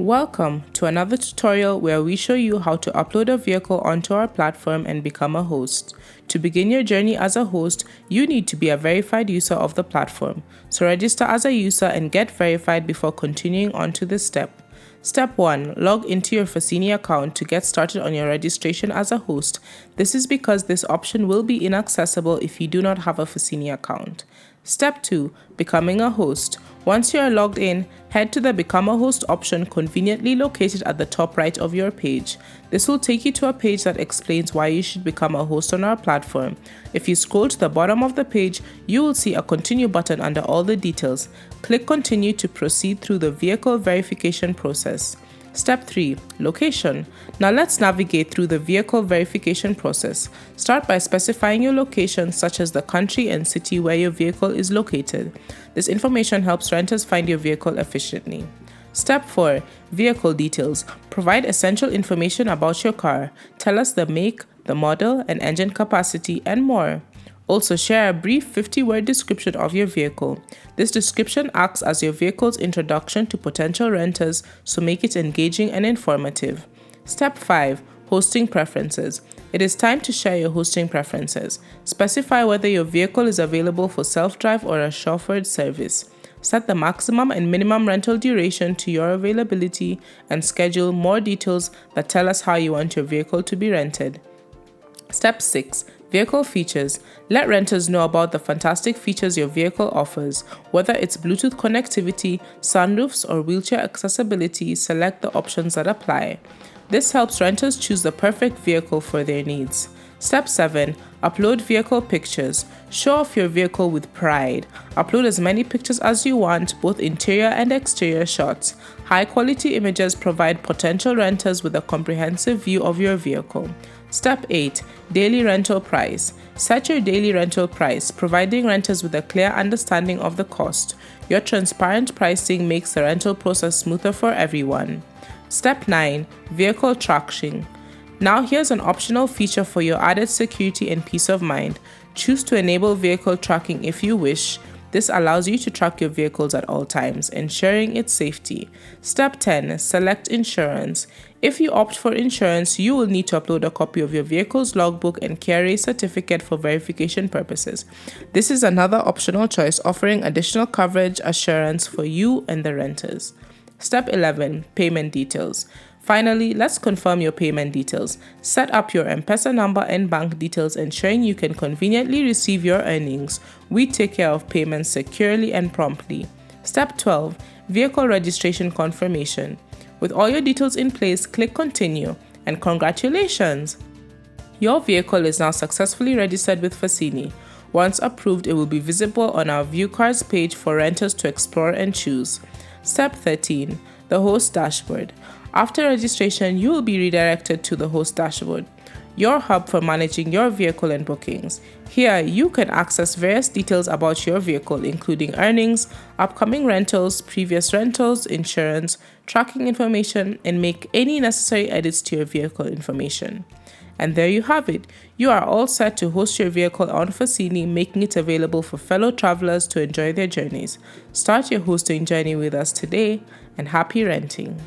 Welcome to another tutorial where we show you how to upload a vehicle onto our platform and become a host. To begin your journey as a host, you need to be a verified user of the platform. So register as a user and get verified before continuing on to this step. Step 1. Log into your Fasinii account to get started on your registration as a host. This is because this option will be inaccessible if you do not have a Fasinii account. Step 2. Becoming a host. Once you are logged in, head to the Become a Host option conveniently located at the top right of your page. This will take you to a page that explains why you should become a host on our platform. If you scroll to the bottom of the page, you will see a Continue button under all the details. Click Continue to proceed through the vehicle verification process. Step 3. Location. Now let's navigate through the vehicle verification process. Start by specifying your location, such as the country and city where your vehicle is located. This information helps renters find your vehicle efficiently. Step 4. Vehicle details. Provide essential information about your car. Tell us the make, the model, and engine capacity, and more. Also, share a brief 50-word description of your vehicle. This description acts as your vehicle's introduction to potential renters, so make it engaging and informative. Step 5. Hosting preferences. It is time to share your hosting preferences. Specify whether your vehicle is available for self-drive or a chauffeured service. Set the maximum and minimum rental duration to your availability and schedule more details that tell us how you want your vehicle to be rented. Step 6. Vehicle features. Let renters know about the fantastic features your vehicle offers. Whether it's Bluetooth connectivity, sunroofs, or wheelchair accessibility, select the options that apply. This helps renters choose the perfect vehicle for their needs. Step 7. Upload vehicle pictures. Show off your vehicle with pride. Upload as many pictures as you want, both interior and exterior shots. High-quality images provide potential renters with a comprehensive view of your vehicle. Step 8. Daily rental price. Set your daily rental price, providing renters with a clear understanding of the cost. Your transparent pricing makes the rental process smoother for everyone. Step 9. Vehicle tracking. Now here's an optional feature for your added security and peace of mind. Choose to enable vehicle tracking if you wish. This allows you to track your vehicles at all times, ensuring its safety. Step 10. Select insurance. If you opt for insurance, you will need to upload a copy of your vehicle's logbook and carry a certificate for verification purposes. This is another optional choice, offering additional coverage assurance for you and the renters. Step 11. Payment details. Finally, let's confirm your payment details. Set up your M-Pesa number and bank details, ensuring you can conveniently receive your earnings. We take care of payments securely and promptly. Step 12. Vehicle registration confirmation. With all your details in place, click Continue, and congratulations! Your vehicle is now successfully registered with Fasinii. Once approved, it will be visible on our View Cars page for renters to explore and choose. Step 13. The Host Dashboard. After registration, you will be redirected to the Host Dashboard, your hub for managing your vehicle and bookings. Here, you can access various details about your vehicle, including earnings, upcoming rentals, previous rentals, insurance, tracking information, and make any necessary edits to your vehicle information. And there you have it. You are all set to host your vehicle on Fasinii, making it available for fellow travelers to enjoy their journeys. Start your hosting journey with us today, and happy renting.